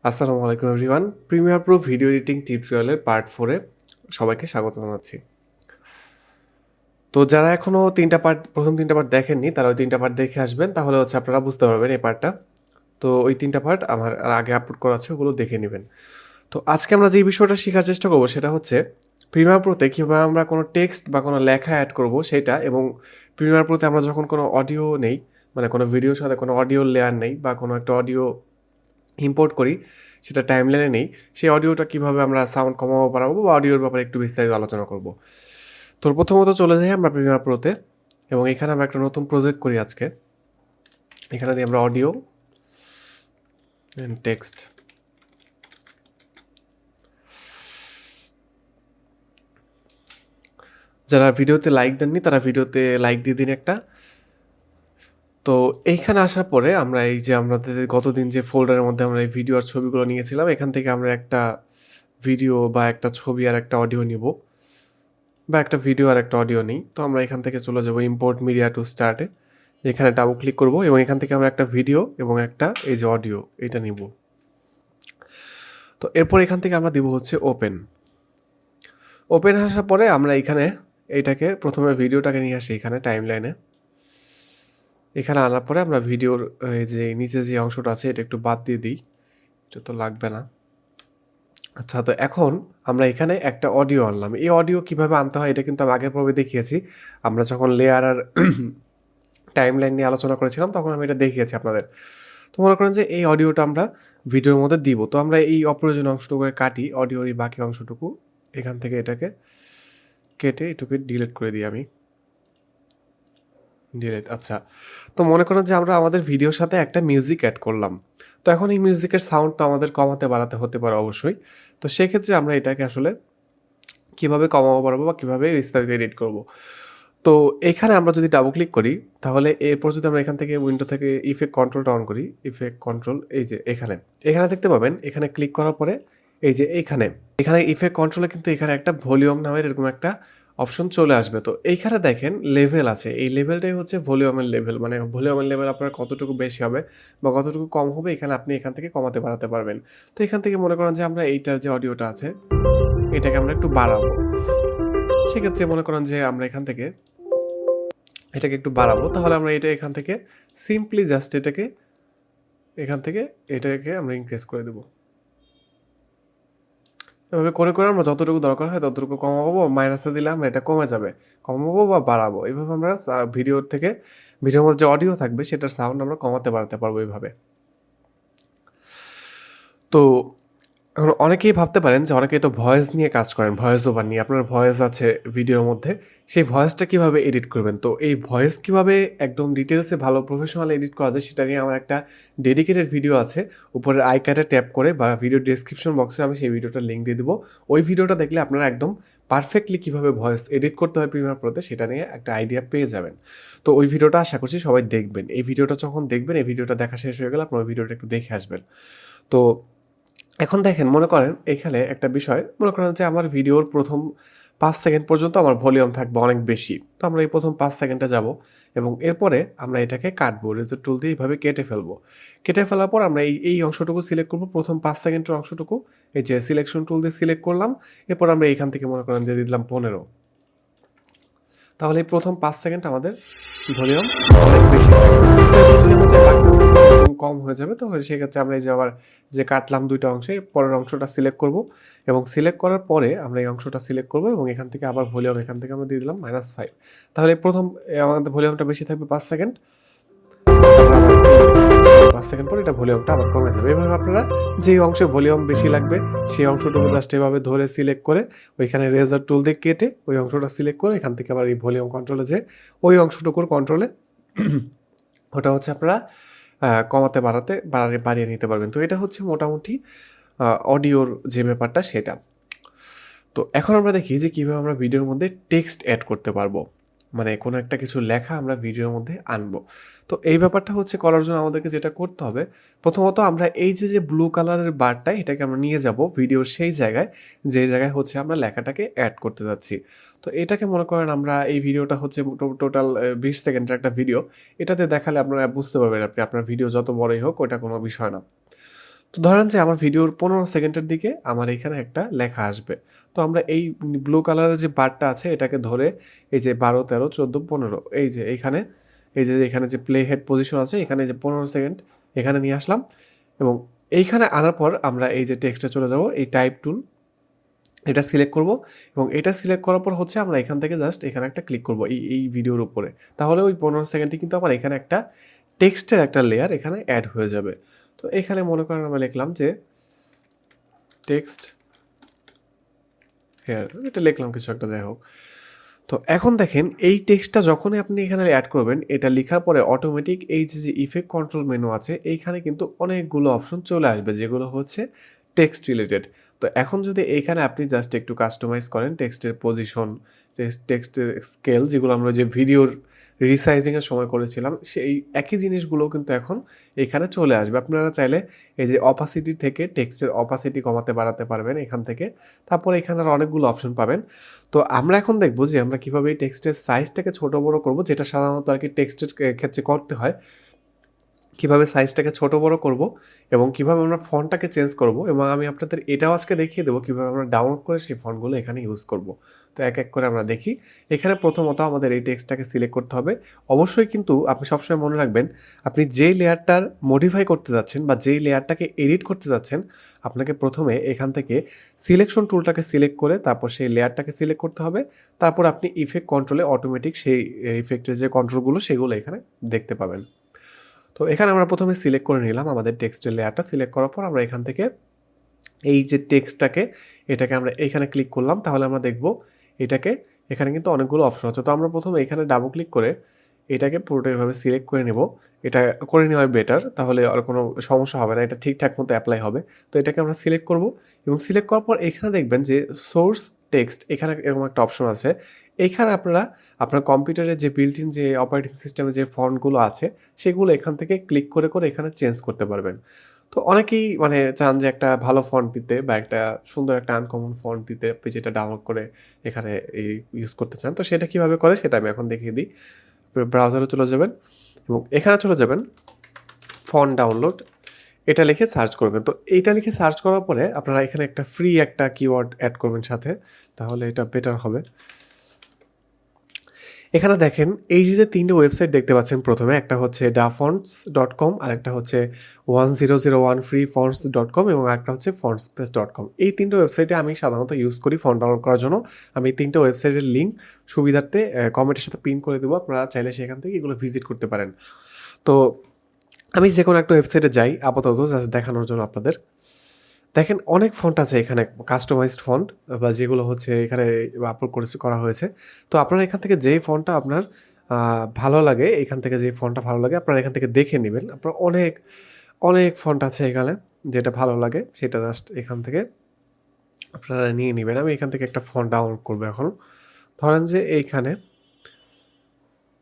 আসসালামু আলাইকুম everyone. Premiere Pro video editing টিউটোরিয়ালের পার্ট 4 এ সবাইকে স্বাগত জানাচ্ছি। তো যারা এখনো 3টা পার্ট প্রথম 3টা পার্ট দেখেননি তারা ওই 3টা পার্ট দেখে আসবেন, তাহলে হচ্ছে আপনারা বুঝতে পারবেন এই পার্টটা। তো ওই 3টা পার্ট আমার আগে আপলোড করা আছে, ওগুলো দেখে নেবেন। তো আজকে আমরা যে বিষয়টা শেখার চেষ্টা করব সেটা হচ্ছে প্রিমিয়ার প্রোতে কীভাবে আমরা কোনো টেক্সট বা কোনো লেখা অ্যাড করব সেটা, এবং প্রিমিয়ার প্রোতে আমরা যখন কোনো অডিও নেই, মানে কোনো ভিডিওর সাথে কোনো অডিও লেয়ার নেই বা কোনো একটা অডিও ইম্পোর্ট করি, সেটা টাইমলাইনে নেই, সেই অডিওটা কীভাবে আমরা সাউন্ড কমাবো বাড়াবো বা অডিওর ব্যাপারে একটু বিস্তারিত আলোচনা করব। তো প্রথমত চলে যাই আমরা প্রিমিয়ার প্রোতে, এবং এখানে আমরা একটা নতুন প্রজেক্ট করি আজকে। এখানে দিয়ে আমরা অডিও অ্যান্ড টেক্সট, যারা ভিডিওতে লাইক দেননি তারা ভিডিওতে লাইক দিয়ে দিন একটা। তো এইখানে আসার পরে আমরা এই যে আমাদের গতদিন যে ফোল্ডারের মধ্যে আমরা এই ভিডিও আর ছবিগুলো নিয়েছিলাম, এখান থেকে আমরা একটা ভিডিও বা একটা ছবি আর একটা অডিও নিব, বা একটা ভিডিও আর একটা অডিও নিই। তো আমরা এখান থেকে চলে যাব ইম্পোর্ট মিডিয়া টু স্টার্টে, এখানে ডাবল ক্লিক করব এবং এখান থেকে আমরা একটা ভিডিও এবং একটা এই যে অডিও এটা নিব। তো এরপর এখান থেকে আমরা দিব হচ্ছে ওপেন। ওপেন আসার পরে আমরা এখানে এইটাকে প্রথমে ভিডিওটাকে নিয়ে আসি এখানে টাইমলাইনে। এখানে আনার পরে আমরা ভিডিওর এই যে নিচে যে অংশটা আছে এটা একটু বাদ দিয়ে দিই, এটা তো লাগবে না। আচ্ছা, তো এখন আমরা এখানে একটা অডিও আনলাম। এই অডিও কিভাবে আনতে হয় এটা কিন্তু আমি আগের পর্বে দেখিয়েছি। আমরা যখন লেয়ার আর টাইমলাইন নিয়ে আলোচনা করেছিলাম তখন আমি এটা দেখিয়েছি আপনাদের। তো মনে করেন যে এই অডিওটা আমরা ভিডিওর মধ্যে দিব। তো আমরা এই অপ্রয়োজনীয় অংশটুকু কাটি, অডিওর এই বাকি অংশটুকু এখান থেকে এটাকে কেটে এটুকু ডিলিট করে দিই আমি। ডিলিট। আচ্ছা, তো মনে করেন যে আমরা আমাদের ভিডিওর সাথে একটা মিউজিক অ্যাড করলাম। তো এখন এই মিউজিকের সাউন্ড তো আমাদের কমাতে বাড়াতে হতে পারে অবশ্যই। তো সেক্ষেত্রে আমরা এটাকে আসলে কীভাবে কমাবো বাড়াবো বা কীভাবে বিস্তারিত এডিট করব। তো এখানে আমরা যদি ডাবল ক্লিক করি, তাহলে এরপর যদি আমরা এখান থেকে উইন্ডো থেকে ইফেক্ট কন্ট্রোলটা অন করি, ইফেক্ট কন্ট্রোল এই যে এখানে দেখতে পাবেন, এখানে ক্লিক করার পরে এই যে এখানে ইফেক্ট কন্ট্রোলে কিন্তু এখানে একটা ভলিউম নামের এরকম একটা অপশন চলে আসবে। তো এইখানে দেখেন লেভেল আছে, এই লেভেলটাই হচ্ছে ভলিউমের লেভেল, মানে ভলিউমের লেভেল আপনার কতটুকু বেশি হবে বা কতটুকু কম হবে এখানে আপনি এখান থেকে কমাতে বাড়াতে পারবেন। তো এখান থেকে মনে করেন যে আমরা এইটার যে অডিওটা আছে এটাকে আমরা একটু বাড়াবো। সেক্ষেত্রে মনে করেন যে আমরা এখান থেকে এটাকে একটু বাড়াবো, তাহলে আমরা এটা এখান থেকে সিম্পলি জাস্ট এটাকে আমরা ইনক্রিজ করে দেবো। এভাবে করে আমরা যতটুকু দরকার হয় ততটুকু কমাবো, মাইনাসে দিলে আমরা এটা কমে যাবে, কমাবো বা বাড়াবো। এইভাবে আমরা ভিডিওর মধ্যে যে অডিও থাকবে সেটার সাউন্ড আমরা কমাতে বাড়াতে পারবো এইভাবে। তো এখন অনেকেই ভাবতে পারেন যে অনেকেই তো ভয়েস নিয়ে কাজ করেন, ভয়েস ওভার নিয়ে। আপনার ভয়েস আছে ভিডিওর মধ্যে, সেই ভয়েসটা কীভাবে এডিট করবেন। তো এই ভয়েস কীভাবে একদম ডিটেলসে ভালো প্রফেশনাল এডিট করা যায় সেটা নিয়ে আমার একটা ডেডিকেটেড ভিডিও আছে। উপরে আই কার্ডে ট্যাপ করে বা ভিডিও ডেসক্রিপশন বক্সে আমি সেই ভিডিওটার লিঙ্ক দিয়ে দেবো। ওই ভিডিওটা দেখলে আপনারা একদম পারফেক্টলি কীভাবে ভয়েস এডিট করতে হয় প্রিমিয়ার প্রোতে সেটা নিয়ে একটা আইডিয়া পেয়ে যাবেন। তো ওই ভিডিওটা আশা করছি সবাই দেখবেন। এই ভিডিওটা যখন দেখবেন, এই ভিডিওটা দেখা শেষ হয়ে গেলে আপনার ওই ভিডিওটা একটু দেখে আসবেন। তো এখন দেখেন, মনে করেন এখানে একটা বিষয়, মনে করেন যে আমার ভিডিওর প্রথম 5 সেকেন্ড পর্যন্ত আমার ভলিউম থাকবে অনেক বেশি। তো আমরা এই প্রথম 5 সেকেন্ডে যাব এবং এরপরে আমরা এটাকে কাটবো, রেজর টুল দিয়ে এইভাবে কেটে ফেলবো। কেটে ফেলার পর আমরা এই অংশটুকু সিলেক্ট করবো, প্রথম 5 সেকেন্ডের অংশটুকু এই যে সিলেকশন টুল দিয়ে সিলেক্ট করলাম। এরপর আমরা এইখান থেকে মনে করেন যে দিলাম 15। তাহলে এই প্রথম 5 সেকেন্ড আমাদের ভলিউম অনেক বেশি কম হয়ে যাবে। তো সেক্ষেত্রে আমরা এই যে আবার যে কাটলাম 2টা অংশে, পরের অংশটা সিলেক্ট করব এবং সিলেক্ট করার পরে আমরা এই অংশটা সিলেক্ট করব এবং এখান থেকে আবার ভলিউম এখান থেকে আমরা দিয়ে দিলাম -5। তাহলে প্রথম আমাদের ভলিউমটা বেশি থাকবে 5 সেকেন্ড, 5 সেকেন্ড পরে এটা ভলিউমটা আবার কমে যাবে। এভাবে আপনারা যে অংশে ভলিউম বেশি লাগবে সেই অংশটুকু জাস্ট এভাবে ধরে সিলেক্ট করে ওইখানে রেজার টুল দিয়ে কেটে ওই অংশটা সিলেক্ট করে এখান থেকে আবার এই ভলিউম কন্ট্রোলে যে ওই অংশটুকুর কন্ট্রোলে ওটা হচ্ছে আপনারা কমাতে বাড়িয়ে নিতে পারবেন। তো এটা হচ্ছে মোটামুটি অডিওর যে ব্যাপারটা সেটা। তো এখন আমরা দেখি যে কীভাবে আমরা ভিডিওর মধ্যে টেক্সট অ্যাড করতে পারবো, মানে কোনো একটা কিছু লেখা আমরা ভিডিওর মধ্যে আনবো। তো এই ব্যাপারটা হচ্ছে করার জন্য আমাদেরকে যেটা করতে হবে, প্রথমত আমরা এই যে ব্লু কালারের বারটা এটাকে আমরা নিয়ে যাব ভিডিওর সেই জায়গায় যে জায়গায় হচ্ছে আমরা লেখাটাকে অ্যাড করতে যাচ্ছি। তো এটাকে মনে করেন আমরা এই ভিডিওটা হচ্ছে টোটাল 20 সেকেন্ডের একটা ভিডিও, এটাতে দেখালে আপনারা বুঝতে পারবেন, আপনার ভিডিও যত বড়ই হোক ওটা কোনো বিষয় না। তো ধরেন যে আমার ভিডিওর 15 সেকেন্ডের দিকে আমার এখানে একটা লেখা আসবে। তো আমরা এই ব্লু কালারের যে বারটা আছে এটাকে ধরে এই যে 12, 13, 14, 15 এই যে এইখানে এই যে এখানে যে প্লে হেড পজিশন আছে এখানে যে 15 সেকেন্ড এখানে নিয়ে আসলাম এবং এইখানে আনার পর আমরা এই যে টেক্সটে চলে যাব, এই টাইপ টুল এটা সিলেক্ট করব এবং এটা সিলেক্ট করার পর হচ্ছে আমরা এখান থেকে জাস্ট এখানে একটা ক্লিক করব এই ভিডিওর উপরে। তাহলে ওই 15 সেকেন্ডে কিন্তু আমার এখানে একটা টেক্সটের একটা লেয়ার এখানে অ্যাড হয়ে যাবে। তো এখানে মনে করেন আমরা লিখলাম যে টেক্সট হেয়ার, এটা লিখলাম কিছু একটা, যাই হোক। তো এখন দেখেন এই টেক্সটটা যখনই আপনি এখানে অ্যাড করবেন, এটা লেখার পরে অটোমেটিক এই যে ইফেক্ট কন্ট্রোল মেনু আছে এইখানে কিন্তু অনেকগুলো অপশন চলে আসবে যেগুলো হচ্ছে টেক্সট রিলেটেড। তো এখন যদি এইখানে আপনি জাস্ট একটু কাস্টমাইজ করেন টেক্সটের পজিশন, টেক্সটের স্কেল, যেগুলো আমরা যে ভিডিওর রিসাইজিংয়ের সময় করেছিলাম সেই একই জিনিসগুলো কিন্তু এখন এখানে চলে আসবে। আপনারা চাইলে এই যে অপাসিটি থেকে টেক্সটের অপাসিটি কমাতে বাড়াতে পারবেন এখান থেকে। তারপরে এখানে আর অনেকগুলো অপশন পাবেন। তো আমরা এখন দেখব যে আমরা কীভাবে এই টেক্সটের সাইজটাকে ছোটো বড়ো করব, যেটা সাধারণত আর কি টেক্সটের ক্ষেত্রে করতে হয়। কীভাবে সাইজটাকে ছোটো বড়ো করব এবং কীভাবে আমরা ফন্টটাকে চেঞ্জ করব, এবং আমি আপনাদের এটাও আজকে দেখিয়ে দেবো কীভাবে আমরা ডাউনলোড করে সেই ফন্টগুলো এখানে ইউজ করব। তো এক এক করে আমরা দেখি। এখানে প্রথমত আমাদের এই টেক্সটটাকে সিলেক্ট করতে হবে। অবশ্যই কিন্তু আপনি সবসময় মনে রাখবেন, আপনি যেই লেয়ারটার মডিফাই করতে যাচ্ছেন বা যেই লেয়ারটাকে এডিট করতে যাচ্ছেন, আপনাকে প্রথমে এখান থেকে সিলেকশন টুলটাকে সিলেক্ট করে তারপর সেই লেয়ারটাকে সিলেক্ট করতে হবে। তারপর আপনি ইফেক্ট কন্ট্রোলে অটোমেটিক সেই ইফেক্টের যে কন্ট্রোলগুলো সেগুলো এখানে দেখতে পাবেন। তো এখানে আমরা প্রথমে সিলেক্ট করে নিলাম আমাদের টেক্সটের লেয়ারটা। সিলেক্ট করার পর আমরা এখান থেকে এই যে টেক্সটটাকে এটাকে আমরা এইখানে ক্লিক করলাম, তাহলে আমরা দেখব এটাকে এখানে কিন্তু অনেকগুলো অপশন আছে। তো আমরা প্রথমে এখানে ডাবল ক্লিক করে এটাকে পুরোটা এভাবে সিলেক্ট করে নেব। এটা করে নেওয়া বেটার, তাহলে আর কোনো সমস্যা হবে না, এটা ঠিকঠাক মতো অ্যাপ্লাই হবে। তো এটাকে আমরা সিলেক্ট করব এবং সিলেক্ট করার পর এখানে দেখবেন যে সোর্স টেক্সট, এখানে এরকম একটা অপশন আছে। এইখানে আপনারা আপনার কম্পিউটারে যে বিল্ট ইন যে অপারেটিং সিস্টেমে যে ফন্টগুলো আছে সেগুলো এখান থেকে ক্লিক করে করে এখানে চেঞ্জ করতে পারবেন। তো অনেকেই মানে চান যে একটা ভালো ফন্ট দিতে বা একটা সুন্দর একটা আনকমন ফন্ট দিতে, আপনি যেটা ডাউনলোড করে এখানে এই ইউজ করতে চান। তো সেটা কীভাবে করে সেটা আমি এখন দেখিয়ে দিই। ব্রাউজারে চলে যাবেন এবং এখানে চলে যাবেন ফন্ট ডাউনলোড, এটা লিখে সার্চ করবেন। তো এইটা লিখে সার্চ করার পরে আপনারা এখানে একটা ফ্রি একটা কিওয়ার্ড অ্যাড করবেন সাথে, তাহলে এটা বেটার হবে। এখানে দেখেন এই যে 3টে ওয়েবসাইট দেখতে পাচ্ছেন, প্রথমে একটা হচ্ছে dafonts.com, আর একটা হচ্ছে 1001freefonts.com এবং একটা হচ্ছে fontspace.com। এই 3টে ওয়েবসাইটে আমি সাধারণত ইউজ করি ফন্ট ডাউনলোড করার জন্য। আমি এই 3টে ওয়েবসাইটের লিঙ্ক সুবিধার্থে কমেন্টের সাথে পিন করে দেবো, আপনারা চাইলে সেখান থেকে এগুলো ভিজিট করতে পারেন। তো আমি যে কোনো একটা ওয়েবসাইটে যাই আপাতত জাস্ট দেখানোর জন্য আপনাদের। দেখেন অনেক ফন্ট আছে এখানে, কাস্টমাইজড ফন্ট বা যেগুলো হচ্ছে এখানে আপলোড করা হয়েছে। তো আপনারা এখান থেকে যেই ফন্টটা আপনার ভালো লাগে, এখান থেকে যে ফন্টটা ভালো লাগে আপনারা এখান থেকে দেখে নেবেন। আপনার অনেক অনেক ফন্ট আছে এখানে, যেটা ভালো লাগে সেটা জাস্ট এখান থেকে আপনারা নিয়ে নেবেন। আমি এখান থেকে একটা ফন্ট ডাউনলোড করবো এখন। ধরেন যে এইখানে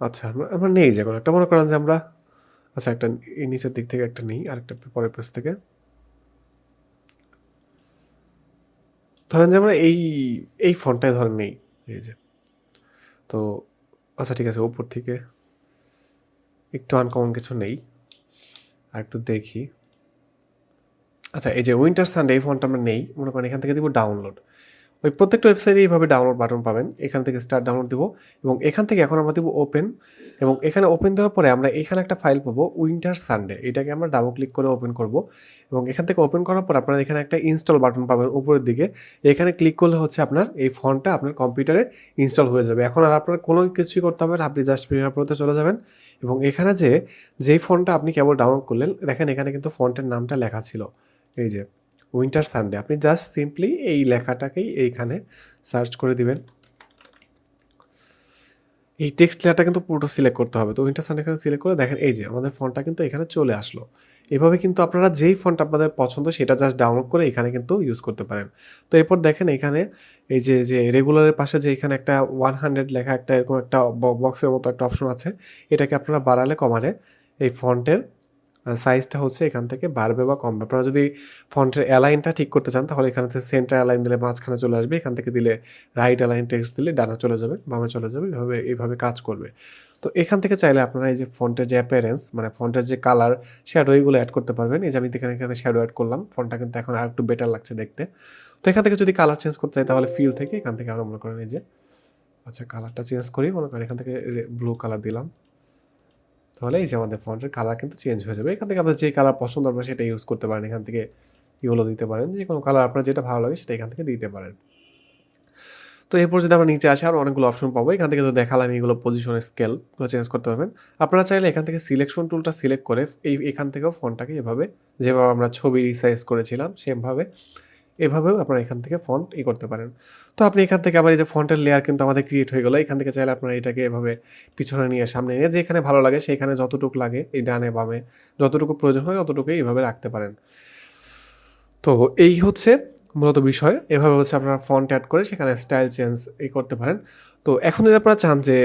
আচ্ছা আমরা নেই যে কোনো একটা, মনে করেন যে আমরা আচ্ছা একটা নিচের দিক থেকে একটা নিই, আরেকটা পরের পেজ থেকে। ধরেন যে আমরা এই ফন্টটাই ধরেন নেই, এই যে। তো আচ্ছা ঠিক আছে, উপর থেকে একটু আনকমন কিছু নেই, আর একটু দেখি। আচ্ছা এই যে উইন্টার সানডে এই ফন্টটা আমরা নেই, মনে করেন এখান থেকে দিব ডাউনলোড। ওই প্রত্যেকটা ওয়েবসাইটে এইভাবে ডাউনলোড বাটন পাবেন, এখান থেকে স্টার্ট ডাউনলোড দিব এবং এখান থেকে এখন আমরা দিব ওপেন, এবং এখানে ওপেন দেওয়ার পরে আমরা এখানে একটা ফাইল পাবো উইন্টার সানডে, এটাকে আমরা ডাবল ক্লিক করে ওপেন করব এবং এখান থেকে ওপেন করার পর আপনারা এখানে একটা ইনস্টল বাটন পাবেন উপরের দিকে। এখানে ক্লিক করলে হচ্ছে আপনার এই ফন্টটা আপনার কম্পিউটারে ইনস্টল হয়ে যাবে। এখন আর আপনার কোনো কিছুই করতে হবে না, আপনি জাস্ট প্রিমিয়ার প্রোতে চলে যাবেন এবং এখানে যেই ফন্টটা আপনি কেবল ডাউনলোড করলেন, দেখেন এখানে কিন্তু ফন্টের নামটা লেখা ছিল, এই যে উইন্টার সানডে। আপনি জাস্ট সিম্পলি এই লেখাটাকেই এইখানে সার্চ করে দিবেন। এই টেক্সট লেয়ারটা কিন্তু পুরোটা সিলেক্ট করতে হবে। তো উইন্টার সানডে এখানে সিলেক্ট করে দেখেন এই যে আমাদের ফন্টটা কিন্তু এখানে চলে আসলো। এভাবে কিন্তু আপনারা যেই ফন্ট আপনাদের পছন্দ সেটা জাস্ট ডাউনলোড করে এখানে কিন্তু ইউজ করতে পারেন। তো এরপর দেখেন এখানে এই যে রেগুলারের পাশে যে এখানে একটা 100 লেখা একটা এরকম একটা বক্সের মতো একটা অপশন আছে, এটাকে আপনারা বাড়ালে কমালে এই ফন্টের সাইজটা হচ্ছে এখান থেকে বাড়বে বা কমবে। আপনারা যদি ফন্টের অ্যালাইনটা ঠিক করতে চান তাহলে এখান থেকে সেন্টার অ্যালাইন দিলে মাঝখানে চলে আসবে। এখান থেকে দিলে রাইট অ্যালাইন টেক্সট দিলে ডানে চলে যাবে, বামে চলে যাবে। এইভাবে কাজ করবে। তো এখান থেকে চাইলে আপনারা এই যে ফন্টের যে অ্যাপিয়ারেন্স মানে ফন্টের যে কালার, শ্যাডো এগুলো এড করতে পারবেন। এই যে আমি এখানে শ্যাডো এড করলাম। ফন্টটা কিন্তু এখন আরেকটু বেটার লাগছে দেখতে। তো এখান থেকে যদি কালার চেঞ্জ করতে চাই তাহলে ফিল থেকে এখান থেকে আরো মনে করেন এই যে আচ্ছা কালারটা চেঞ্জ করি, মনে করেন এখান থেকে ব্লু কালার দিলাম। তাহলে এই যে আমাদের ফন্টের কালার কিন্তু চেঞ্জ হয়ে যাবে। এখান থেকে আপনার যে কালার পছন্দ হবে সেটা ইউজ করতে পারেন। এখান থেকে এগুলো দিতে পারেন, যে কোনো কালার আপনার যেটা ভালো লাগে সেটা এখান থেকে দিতে পারেন। তো এরপর যদি আমরা নিচে আসি আরও অনেকগুলো অপশন পাবো। এখান থেকে তো দেখালাম এগুলো পজিশন স্কেলগুলো চেঞ্জ করতে পারবেন। আপনারা চাইলে এখান থেকে সিলেকশন টুলটা সিলেক্ট করে এখান থেকেও ফন্টটাকে এভাবে যেভাবে আমরা ছবি রিসাইজ করেছিলাম সেমভাবে এভাবেও আপনারা এখান থেকে ফন্ট করতে পারেন। তো আপনি এখান থেকে আবার এই যে ফন্টের লেয়ার কিন্তু আমাদের ক্রিয়েট হয়ে গেলো। এখান থেকে চাইলে আপনারা এটাকে এভাবে পিছনে নিয়ে সামনে নিয়ে যেখানে ভালো লাগে সেইখানে যতটুকু লাগে এই ডানে বামে যতটুকু প্রয়োজন হয় ততটুকুই এইভাবে রাখতে পারেন। তো এই হচ্ছে মূলত বিষয়। এভাবে হচ্ছে আপনারা ফন্ট অ্যাড করে সেখানে স্টাইল চেঞ্জ করতে পারেন। তো এখন যদি আপনারা চান যে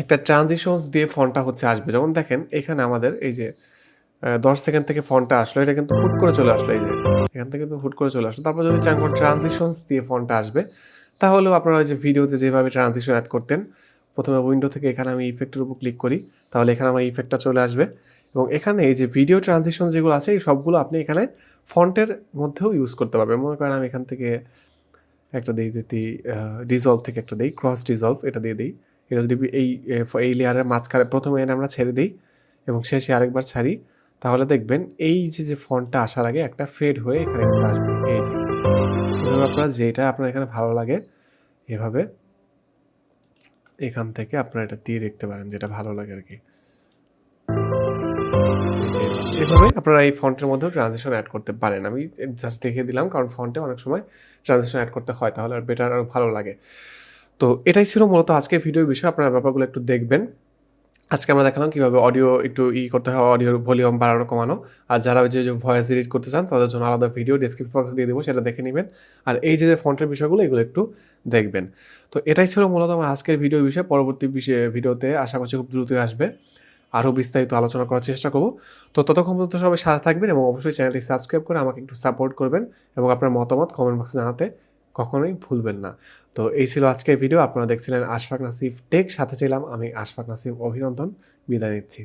একটা ট্রানজিশনস দিয়ে ফন্টটা হচ্ছে আসবে, যেমন দেখেন এখানে আমাদের এই যে 10 সেকেন্ড থেকে ফন্টটা আসলো, এটা কিন্তু হুট করে চলে আসলো। এই যে এখান থেকে কিন্তু হুট করে চলে আসলো। তারপর যদি চান কোনো ট্রানজিশনস দিয়ে ফন্টটা আসবে তাহলেও আপনারা ওই যে ভিডিওতে যেভাবে ট্রানজিশন অ্যাড করতেন, প্রথমে উইন্ডো থেকে এখানে আমি ইফেক্টের উপর ক্লিক করি, তাহলে এখানে আমার ইফেক্টটা চলে আসবে। এবং এখানে এই যে ভিডিও ট্রানজিশন যেগুলো আছে এই সবগুলো আপনি এখানে ফন্টের মধ্যেও ইউজ করতে পারবেন। মনে করেন আমি এখান থেকে একটা দিই ডিজলভ থেকে একটা দিই ক্রস ডিজলভ, এটা দিয়ে দিই। এটা যদি এই লেয়ারের মাঝখানে প্রথমে এনে আমরা ছেড়ে দিই এবং শেষে আরেকবার ছাড়ি, তাহলে দেখবেন এই যে ফন্টটা আসার আগে একটা ফেড হয়ে এখানে কিন্তু আসবে। এই যে এভাবে আপনারা যেটা আপনার এখানে ভালো লাগে এভাবে এখান থেকে আপনারা এটা দিয়ে দেখতে পারেন যেটা ভালো লাগে আর কি। এভাবে আপনারা এই ফন্টের মধ্যেও ট্রানজিশন অ্যাড করতে পারেন। আমি জাস্ট দেখিয়ে দিলাম কারণ ফন্টে অনেক সময় ট্রানজিশন অ্যাড করতে হয়, তাহলে আর বেটার আরও ভালো লাগে। তো এটাই ছিল মূলত আজকের ভিডিওর বিষয়। আপনারা ব্যাপারগুলো একটু দেখবেন। আজকে আমরা দেখালাম কীভাবে অডিও একটু করতে হয়, অডিওর ভলিউম বাড়ানো কমানো। আর যারা ওই যে ভয়েস এডিট করতে চান তাদের জন্য আলাদা ভিডিও ডেসক্রিপশন বক্সে দিয়ে দেবো, সেটা দেখে নেবেন। আর এই যে ফন্টের বিষয়গুলো এগুলো একটু দেখবেন। তো এটাই ছিল মূলত আমার আজকের ভিডিওর বিষয়। পরবর্তী ভিডিওতে আশা করছি খুব দ্রুতই আসবে, আরও বিস্তারিত আলোচনা করার চেষ্টা করব। তো ততক্ষণ পর্যন্ত সবাই সাথে থাকবেন এবং অবশ্যই চ্যানেলটি সাবস্ক্রাইব করে আমাকে একটু সাপোর্ট করবেন এবং আপনার মতামত কমেন্ট বক্সে জানাতে কখনোই ভুলবেন না। তো এই ছিল আজকের ভিডিও। আপনারা দেখছিলেন আশফাক নাসিফ টেক, সাথে ছিলাম আমি আশফাক নাসিফ। অভিনন্দন, বিদায় নিচ্ছি।